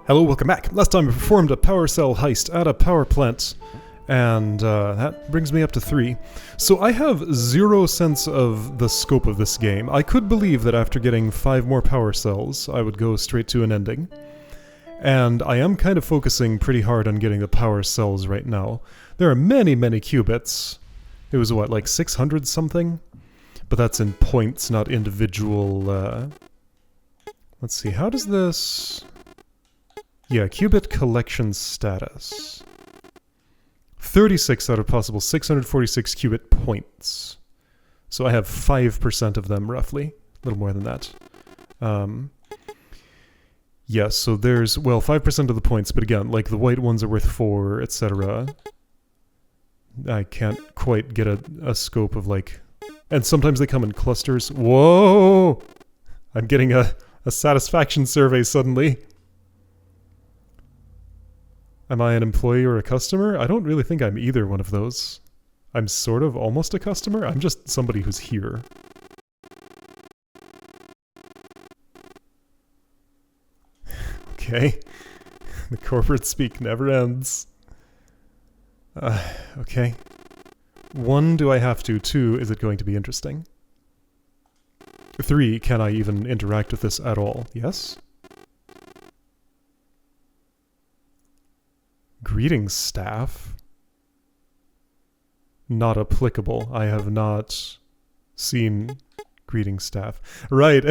Hello, welcome back. Last time we performed a power cell heist at a power plant, and that brings me up to 3. So I have 0 sense of the scope of this game. I could believe that after getting 5 more power cells, I would go straight to an ending. And I am kind of focusing pretty hard on getting the power cells right now. There are many, many qubits. It was what, like 600 something? But that's in points, not individual, let's see, how does this... Yeah, qubit collection status. 36 out of possible 646 qubit points. So I have 5% of them, roughly. A little more than that. Yeah, so there's, well, 5% of the points, but again, like the white ones are worth 4, etc. I can't quite get a scope of like... And sometimes they come in clusters. Whoa! I'm getting a satisfaction survey suddenly. Am I an employee or a customer? I don't really think I'm either one of those. I'm sort of almost a customer. I'm just somebody who's here. Okay. The corporate speak never ends. Okay. 1, do I have to? 2, is it going to be interesting? 3, can I even interact with this at all? Yes? Greetings, staff. Not applicable. I have not seen greetings, staff. Right.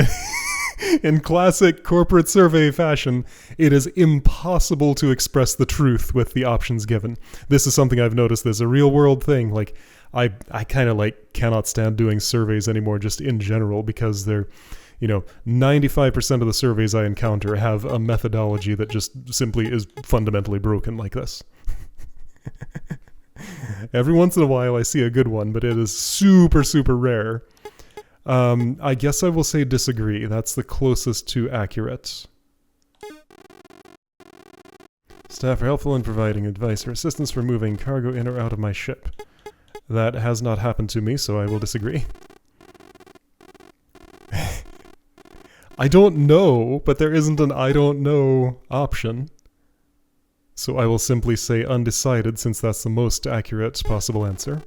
In classic corporate survey fashion, it is impossible to express the truth with the options given. This is something I've noticed. There's a real world thing. Like, I kind of like cannot stand doing surveys anymore just in general because they're, you know, 95% of the surveys I encounter have a methodology that just simply is fundamentally broken like this. Every once in a while I see a good one, but it is super, super rare. I guess I will say disagree. That's the closest to accurate. Staff are helpful in providing advice or assistance for moving cargo in or out of my ship. That has not happened to me, so I will disagree. I don't know, but there isn't an I don't know option. So I will simply say undecided, since that's the most accurate possible answer.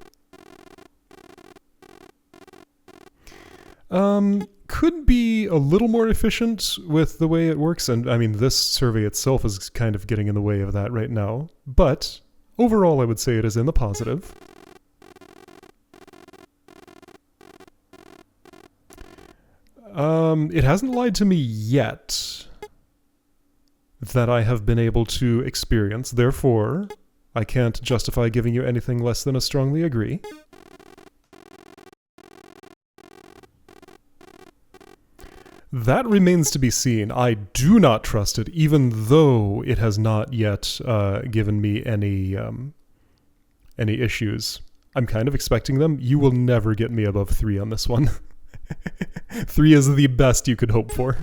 Could be a little more efficient with the way it works, and I mean, this survey itself is kind of getting in the way of that right now. But overall, I would say it is in the positive. It hasn't lied to me yet that I have been able to experience. Therefore, I can't justify giving you anything less than a strongly agree. That remains to be seen. I do not trust it, even though it has not yet given me any issues. I'm kind of expecting them. You will never get me above 3 on this one. 3 is the best you could hope for.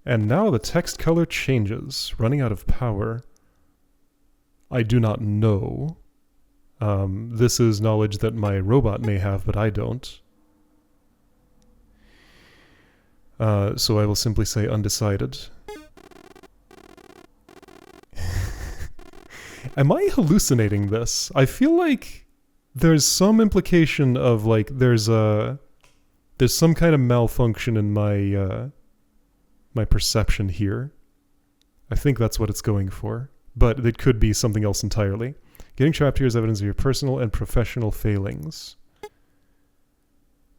And now the text color changes. Running out of power. I do not know. This is knowledge that my robot may have, but I don't. So I will simply say undecided. Am I hallucinating this? I feel like there's some implication of like there's some kind of malfunction in my my perception here. I think that's what it's going for, but it could be something else entirely. Getting trapped here is evidence of your personal and professional failings.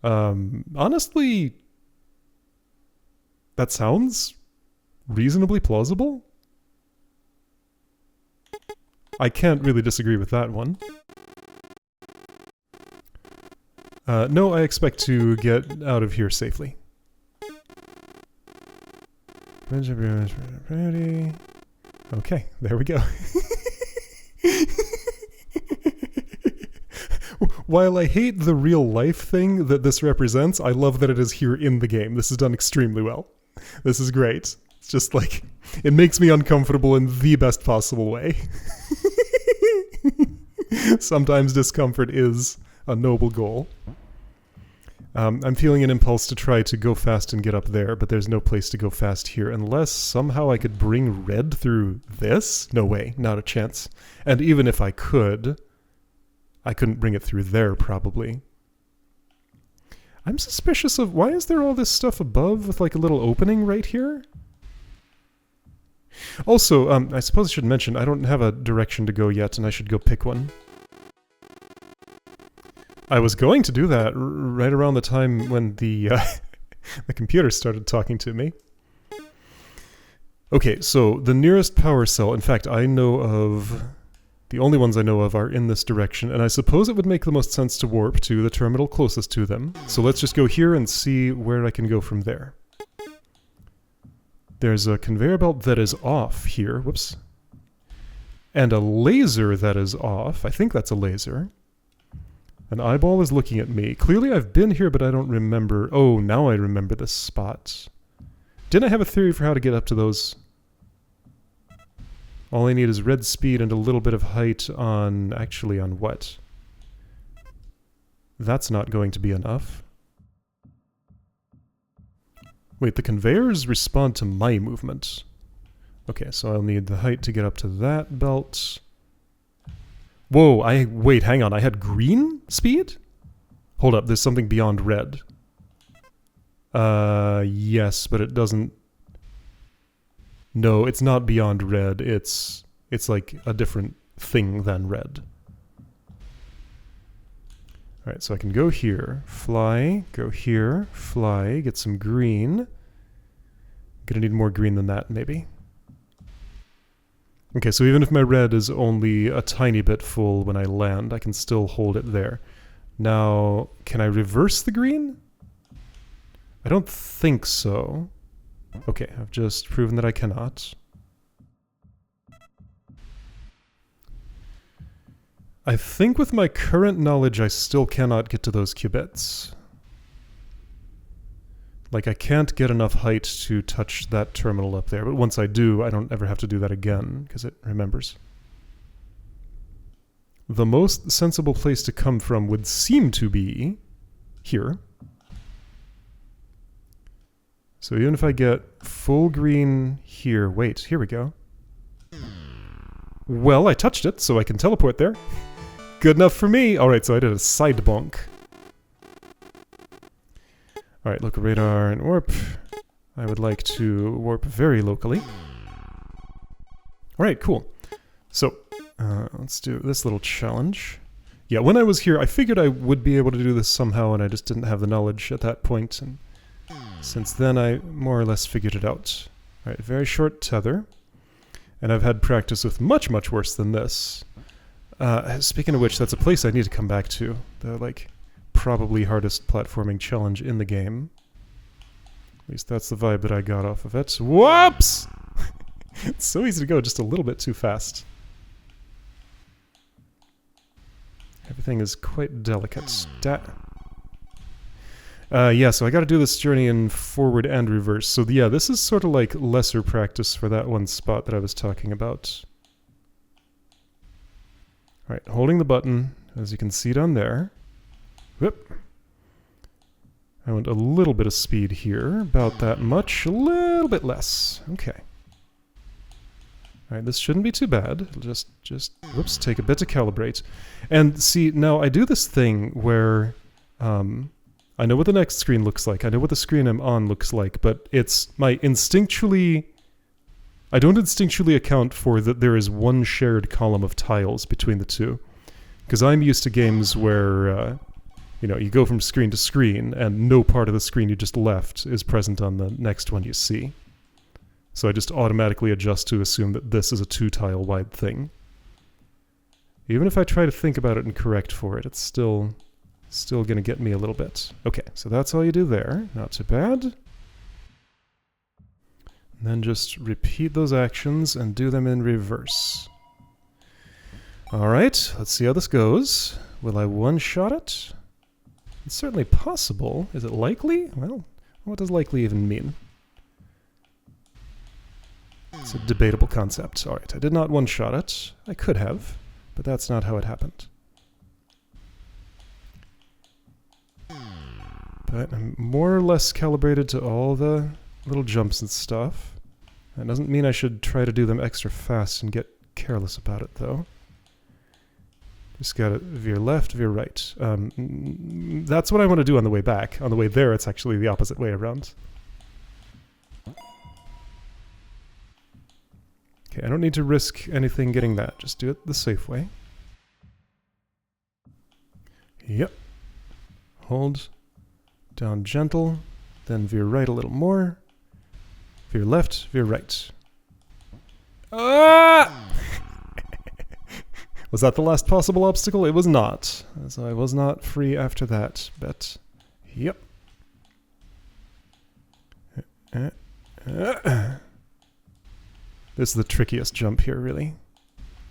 Honestly, that sounds reasonably plausible. I can't really disagree with that one. No, I expect to get out of here safely. Okay, there we go. While I hate the real life thing that this represents, I love that it is here in the game. This is done extremely well. This is great. It's just like, it makes me uncomfortable in the best possible way. Sometimes discomfort is a noble goal. I'm feeling an impulse to try to go fast and get up there, but there's no place to go fast here unless somehow I could bring red through this? No way, not a chance. And even if I could, I couldn't bring it through there, probably. I'm suspicious of... Why is there all this stuff above with like a little opening right here? Also, I suppose I should mention, I don't have a direction to go yet, and I should go pick one. I was going to do that right around the time when the the computer started talking to me. Okay, so the nearest power cell, in fact, I know of... The only ones I know of are in this direction, and I suppose it would make the most sense to warp to the terminal closest to them. So let's just go here and see where I can go from there. There's a conveyor belt that is off here, whoops. And a laser that is off. I think that's a laser. An eyeball is looking at me. Clearly I've been here, but I don't remember. Oh, now I remember this spot. Didn't I have a theory for how to get up to those? All I need is red speed and a little bit of height on... Actually, on what? That's not going to be enough. Wait, the conveyors respond to my movement. Okay, so I'll need the height to get up to that belt. Whoa, wait, hang on, I had green speed? Hold up, there's something beyond red. Yes, but it doesn't... No, it's not beyond red, it's like a different thing than red. Alright, so I can go here, fly, go here, fly, get some green. Gonna need more green than that, maybe. Okay, so even if my red is only a tiny bit full when I land, I can still hold it there. Now, can I reverse the green? I don't think so. Okay, I've just proven that I cannot. I think with my current knowledge I still cannot get to those qubits. Like, I can't get enough height to touch that terminal up there, but once I do, I don't ever have to do that again, because it remembers. The most sensible place to come from would seem to be here. So even if I get full green here... Wait, here we go. Well, I touched it, so I can teleport there. Good enough for me! Alright, so I did a side bonk. Alright, local radar and warp. I would like to warp very locally. Alright, cool. So, let's do this little challenge. Yeah, when I was here, I figured I would be able to do this somehow, and I just didn't have the knowledge at that point. And since then, I more or less figured it out. Alright, very short tether. And I've had practice with much, much worse than this. Speaking of which, that's a place I need to come back to. The, like, probably hardest platforming challenge in the game. At least that's the vibe that I got off of it. Whoops! It's so easy to go just a little bit too fast. Everything is quite delicate. Yeah, so I gotta do this journey in forward and reverse. So yeah, this is sort of like lesser practice for that one spot that I was talking about. Alright, holding the button, as you can see down there. Whoop. I want a little bit of speed here, about that much, a little bit less. Okay. Alright, this shouldn't be too bad. Just, whoops, take a bit to calibrate. And see, now I do this thing where, I know what the next screen looks like, I know what the screen I'm on looks like, but it's my instinctually... I don't instinctually account for that there is one shared column of tiles between the two. Because I'm used to games where, you know, you go from screen to screen, and no part of the screen you just left is present on the next one you see. So I just automatically adjust to assume that this is a two-tile wide thing. Even if I try to think about it and correct for it, it's still gonna get me a little bit. Okay, so that's all you do there. Not too bad. And then just repeat those actions and do them in reverse. Alright, let's see how this goes. Will I one-shot it? It's certainly possible. Is it likely? Well, what does likely even mean? It's a debatable concept. Alright, I did not one-shot it. I could have, but that's not how it happened. But I'm more or less calibrated to all the little jumps and stuff. That doesn't mean I should try to do them extra fast and get careless about it, though. Just gotta veer left, veer right. That's what I want to do on the way back. On the way there, it's actually the opposite way around. Okay, I don't need to risk anything getting that. Just do it the safe way. Yep. Hold. Down gentle. Then veer right a little more. Veer left, veer right. Ah! Was that the last possible obstacle? It was not. So I was not free after that, but yep. This is the trickiest jump here, really.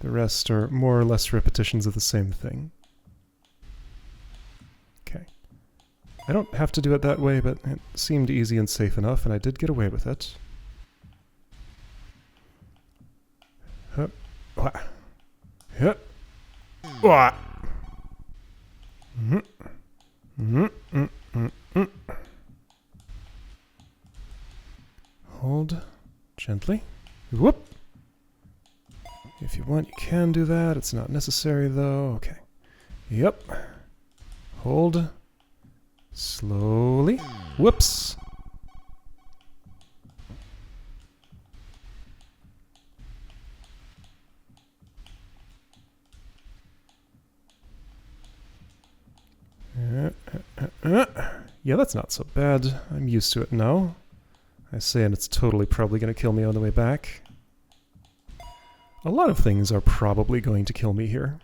The rest are more or less repetitions of the same thing. Okay. I don't have to do it that way, but it seemed easy and safe enough, and I did get away with it. Hup. Wah. Hup. Wah. Hold gently. Whoop. If you want, you can do that. It's not necessary, though. Okay. Yep. Hold. Slowly. Whoops. Yeah, that's not so bad. I'm used to it now. I say, and it's totally probably going to kill me on the way back. A lot of things are probably going to kill me here.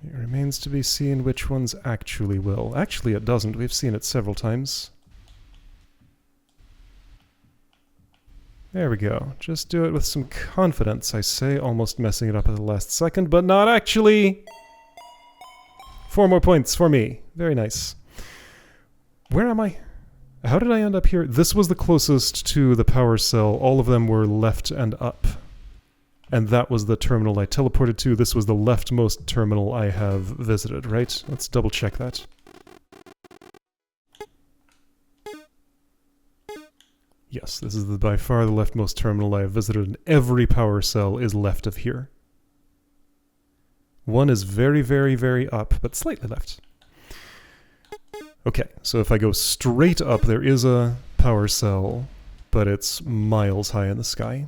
It remains to be seen which ones actually will. Actually, it doesn't. We've seen it several times. There we go. Just do it with some confidence, I say, almost messing it up at the last second, but not actually! 4 more points for me. Very nice. Where am I? How did I end up here? This was the closest to the power cell. All of them were left and up. And that was the terminal I teleported to. This was the leftmost terminal I have visited, right? Let's double check that. Yes, this is by far the leftmost terminal I have visited, and every power cell is left of here. One is very, very, very up, but slightly left. Okay, so if I go straight up, there is a power cell, but it's miles high in the sky.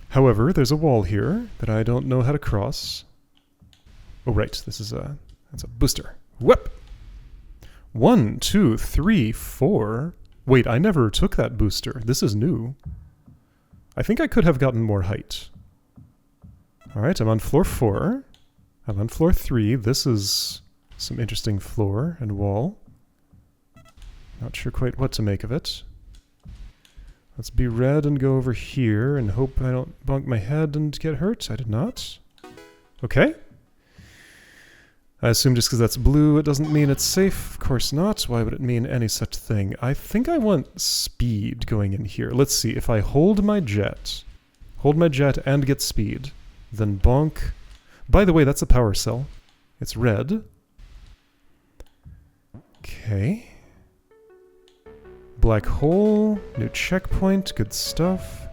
However, there's a wall here that I don't know how to cross. Oh, right, that's a booster. Whoop! 1, 2, 3, 4. Wait, I never took that booster. This is new. I think I could have gotten more height. Alright, I'm on floor 4. I'm on floor 3. This is some interesting floor and wall. Not sure quite what to make of it. Let's be red and go over here and hope I don't bonk my head and get hurt. I did not. Okay. I assume just because that's blue it doesn't mean it's safe. Of course not. Why would it mean any such thing? I think I want speed going in here. Let's see. If I hold my jet and get speed, then bonk. By the way, that's a power cell. It's red. Okay. Black hole, new checkpoint, good stuff.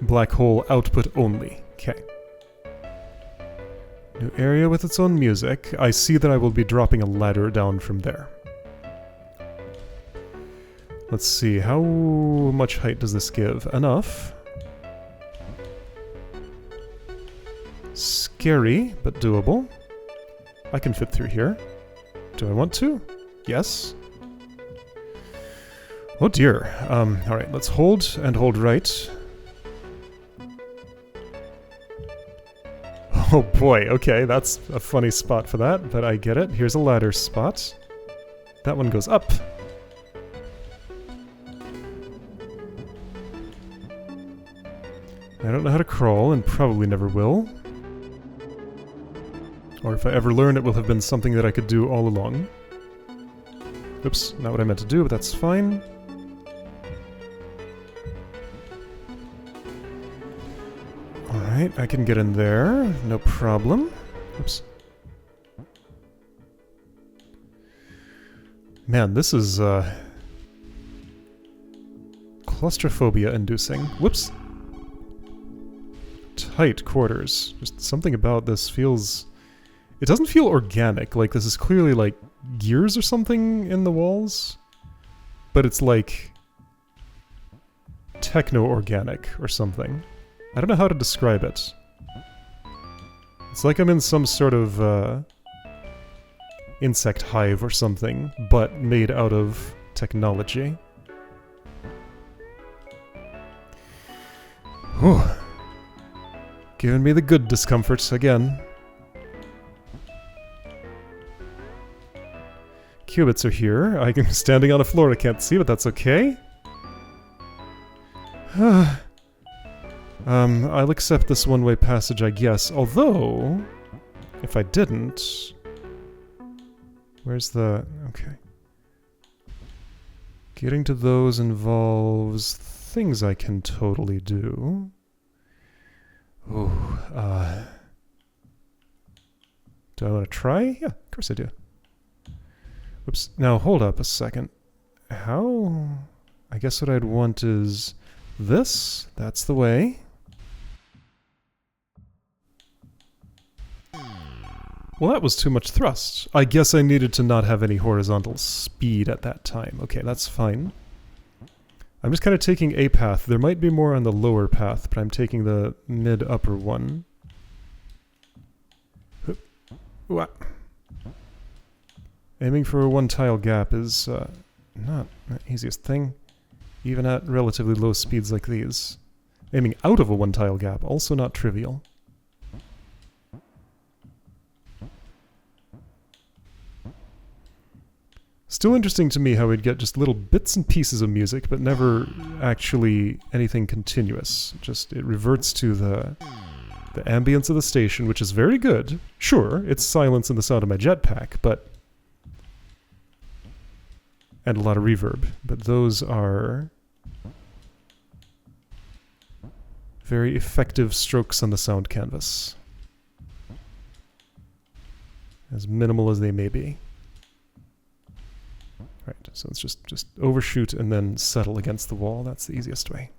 Black hole output only. Okay. New area with its own music. I see that I will be dropping a ladder down from there. Let's see, how much height does this give? Enough. Scary, but doable. I can fit through here. Do I want to? Yes. Oh dear. Alright, let's hold and hold right. Oh boy, okay, that's a funny spot for that, but I get it. Here's a ladder spot. That one goes up. I don't know how to crawl, and probably never will. Or if I ever learn, it will have been something that I could do all along. Oops, not what I meant to do, but that's fine. Alright, I can get in there, no problem. Oops. Man, this is claustrophobia inducing. Whoops. Tight quarters. Just something about this feels... It doesn't feel organic. Like this is clearly like gears or something in the walls. But it's like techno-organic or something. I don't know how to describe it. It's like I'm in some sort of insect hive or something, but made out of technology. Whew. Giving me the good discomfort again. Qubits are here. I'm standing on a floor I can't see, but that's okay. I'll accept this one-way passage, I guess. Although, if I didn't... Where's the... Okay. Getting to those involves things I can totally do. Oh, do I want to try? Yeah, of course I do. Oops. Now, hold up a second. How... I guess what I'd want is... this. That's the way. Well, that was too much thrust. I guess I needed to not have any horizontal speed at that time. Okay, that's fine. I'm just kind of taking a path. There might be more on the lower path, but I'm taking the mid-upper one. Aiming for a one-tile gap is not the easiest thing, even at relatively low speeds like these. Aiming out of a one-tile gap, also not trivial. Still interesting to me how we'd get just little bits and pieces of music, but never actually anything continuous. Just, it reverts to the ambience of the station, which is very good. Sure, it's silence and the sound of my jetpack, but... and a lot of reverb. But those are... very effective strokes on the sound canvas. As minimal as they may be. Right, so let's just overshoot and then settle against the wall. That's the easiest way.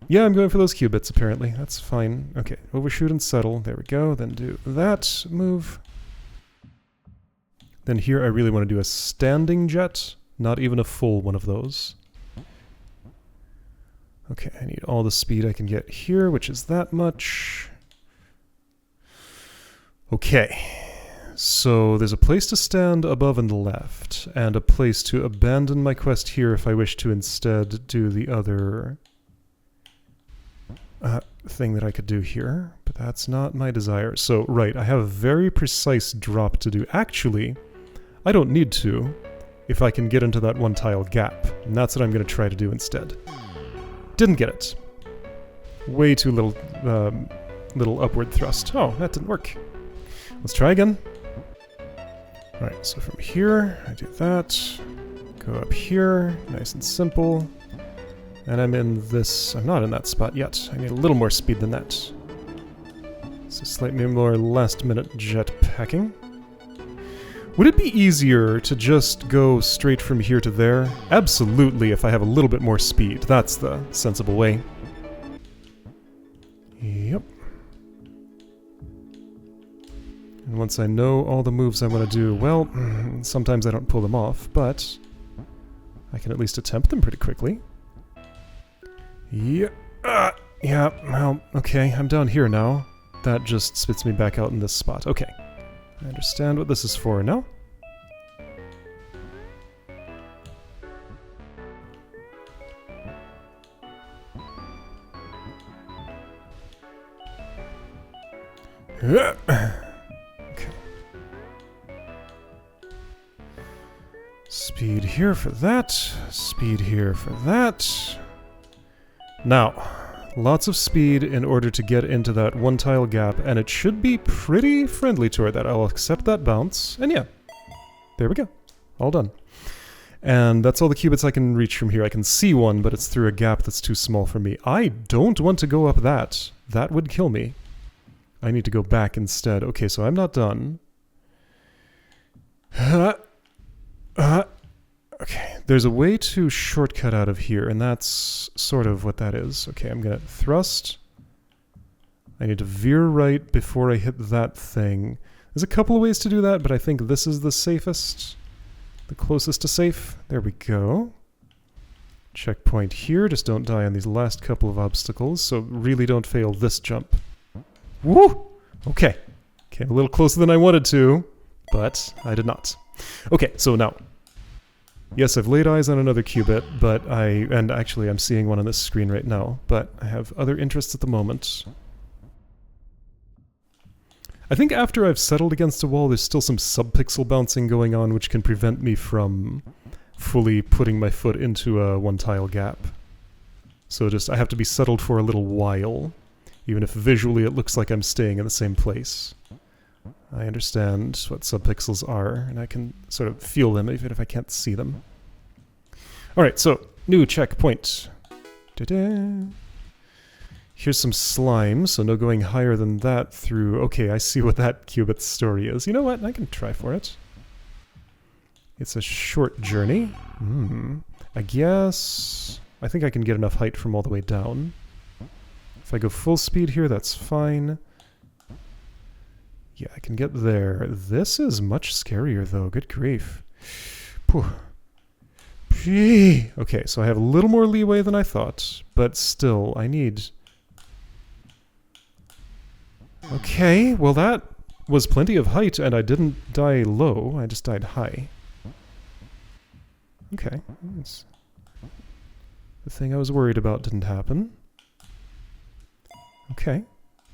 Yeah, I'm going for those qubits, apparently. That's fine. Okay, overshoot and settle. There we go. Then do that move. Then here I really want to do a standing jet, not even a full one of those. Okay, I need all the speed I can get here, which is that much. Okay. So there's a place to stand above and left, and a place to abandon my quest here if I wish to instead do the other thing that I could do here, but that's not my desire. So, right, I have a very precise drop to do. Actually, I don't need to if I can get into that one-tile gap, and that's what I'm going to try to do instead. Didn't get it. Way too little upward thrust. Oh, that didn't work. Let's try again. Alright, so from here, I do that, go up here, nice and simple, and I'm in this, I'm not in that spot yet, I need a little more speed than that. So slightly more last-minute jetpacking. Would it be easier to just go straight from here to there? Absolutely, if I have a little bit more speed, that's the sensible way. Yep. And once I know all the moves I want to do, well, sometimes I don't pull them off, but I can at least attempt them pretty quickly. Yeah, yeah, well, okay, I'm down here now. That just spits me back out in this spot. Okay, I understand what this is for now. Speed here for that, speed here for that. Now, lots of speed in order to get into that one-tile gap, and it should be pretty friendly toward that. I'll accept that bounce, and yeah, there we go. All done. And that's all the qubits I can reach from here. I can see one, but it's through a gap that's too small for me. I don't want to go up that. That would kill me. I need to go back instead. Okay, so I'm not done. Okay, there's a way to shortcut out of here, and that's sort of what that is. Okay, I'm gonna thrust. I need to veer right before I hit that thing. There's a couple of ways to do that, but I think this is the safest. The closest to safe. There we go. Checkpoint here. Just don't die on these last couple of obstacles, so really don't fail this jump. Woo! Okay. Came a little closer than I wanted to, but I did not. Okay, so now. Yes, I've laid eyes on another qubit, but and actually I'm seeing one on this screen right now, but I have other interests at the moment. I think after I've settled against a wall, there's still some subpixel bouncing going on, which can prevent me from fully putting my foot into a one-tile gap. So I have to be settled for a little while, even if visually it looks like I'm staying in the same place. I understand what subpixels are, and I can sort of feel them even if I can't see them. Alright, so, new checkpoint. Ta-da! Here's some slime, so no going higher than that through... Okay, I see what that qubit's story is. You know what? I can try for it. It's a short journey. I guess... I think I can get enough height from all the way down. If I go full speed here, that's fine. Yeah, I can get there. This is much scarier, though. Good grief. Okay, so I have a little more leeway than I thought, but still, I need... Okay, well that was plenty of height, and I didn't die low, I just died high. Okay, that's... The thing I was worried about didn't happen. Okay,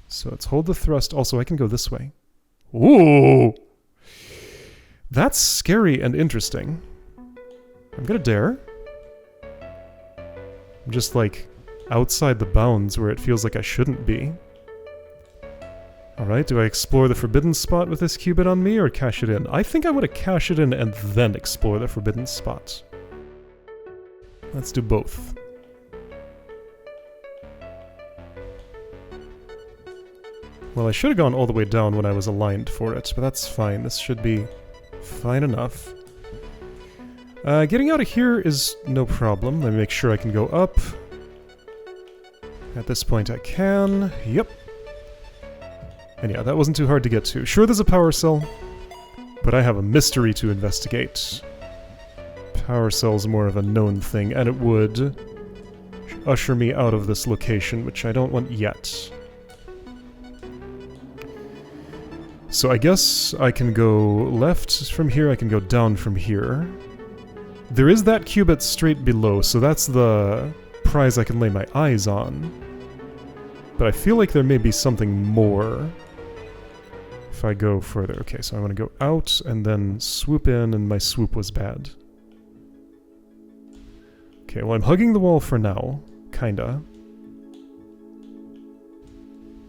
so let's hold the thrust. Also, I can go this way. Ooh! That's scary and interesting. I'm gonna dare. I'm just like outside the bounds where it feels like I shouldn't be. Alright, do I explore the forbidden spot with this qubit on me or cash it in? I think I want to cash it in and then explore the forbidden spot. Let's do both. Well, I should have gone all the way down when I was aligned for it, but that's fine. This should be fine enough. Getting out of here is no problem. Let me make sure I can go up. At this point I can. Yep. And yeah, that wasn't too hard to get to. Sure, there's a power cell, but I have a mystery to investigate. Power cell's more of a known thing, and it would usher me out of this location, which I don't want yet. So I guess I can go left from here, I can go down from here. There is that qubit straight below, so that's the prize I can lay my eyes on. But I feel like there may be something more if I go further. Okay, so I want to go out and then swoop in, and my swoop was bad. Okay, well I'm hugging the wall for now, kinda.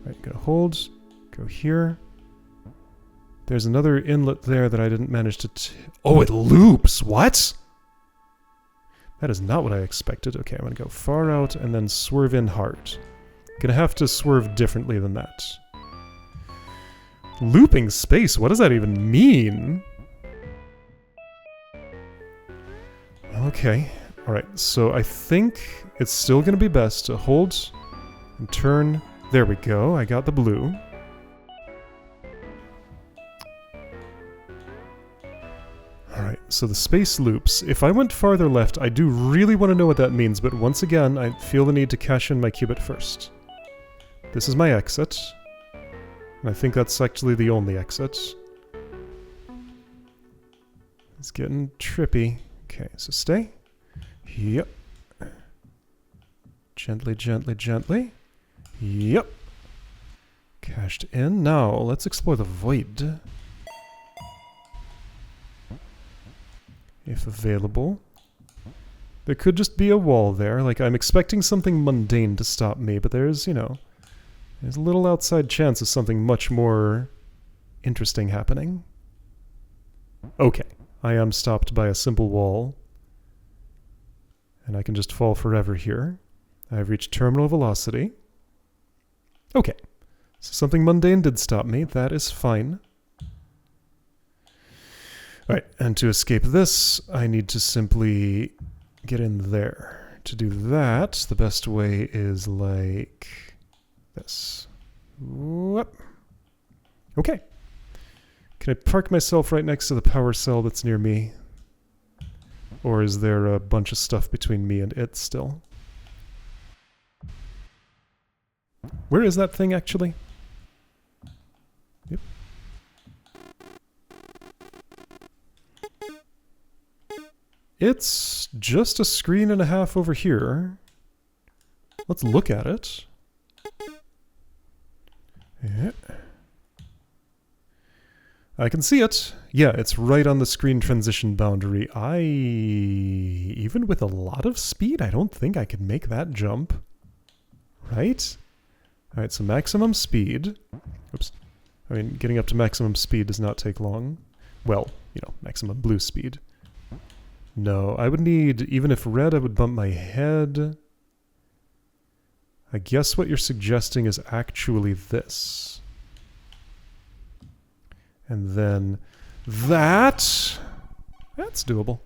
Alright, gonna hold, go here. There's another inlet there that I didn't manage to oh, it loops! What?! That is not what I expected. Okay, I'm gonna go far out and then swerve in hard. Gonna have to swerve differently than that. Looping space? What does that even mean? Okay. Alright, so I think it's still gonna be best to hold and turn. There we go, I got the blue. Alright, so the space loops. If I went farther left, I do really want to know what that means, but once again, I feel the need to cash in my qubit first. This is my exit. And I think that's actually the only exit. It's getting trippy. Okay, so stay. Yep. Gently, gently, gently. Yep. Cashed in. Now, let's explore the void. If available. There could just be a wall there. Like, I'm expecting something mundane to stop me, but there's, you know, there's a little outside chance of something much more interesting happening. Okay. I am stopped by a simple wall. And I can just fall forever here. I've reached terminal velocity. Okay. So something mundane did stop me. That is fine. Alright, and to escape this, I need to simply get in there. To do that, the best way is like this. Whoop. Okay. Can I park myself right next to the power cell that's near me? Or is there a bunch of stuff between me and it still? Where is that thing actually? Yep. It's just a screen and a half over here. Let's look at it. Yeah. I can see it. Yeah, it's right on the screen transition boundary. Even with a lot of speed, I don't think I could make that jump. Right? Alright, so maximum speed. Oops. I mean, getting up to maximum speed does not take long. Well, you know, maximum blue speed. No, I would need, even if red, I would bump my head. I guess what you're suggesting is actually this. And then that. That's doable.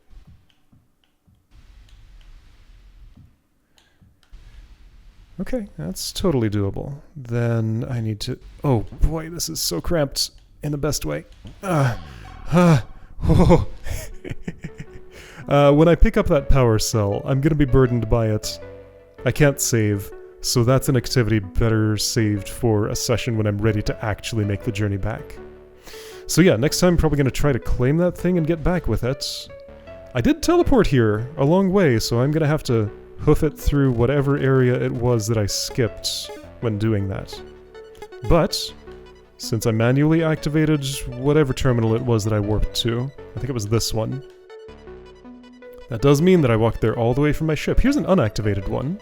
Okay, that's totally doable. Then I need to... Oh boy, this is so cramped in the best way. When I pick up that power cell, I'm going to be burdened by it. I can't save, so that's an activity better saved for a session when I'm ready to actually make the journey back. So yeah, next time I'm probably going to try to claim that thing and get back with it. I did teleport here a long way, so I'm going to have to hoof it through whatever area it was that I skipped when doing that. But, since I manually activated whatever terminal it was that I warped to, I think it was this one, that does mean that I walked there all the way from my ship. Here's an unactivated one.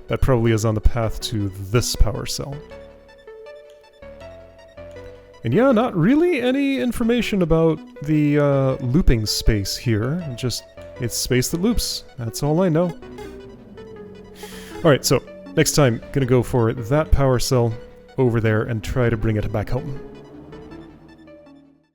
That probably is on the path to this power cell. And yeah, not really any information about the looping space here. Just, it's space that loops. That's all I know. Alright, so next time, gonna go for that power cell over there and try to bring it back home.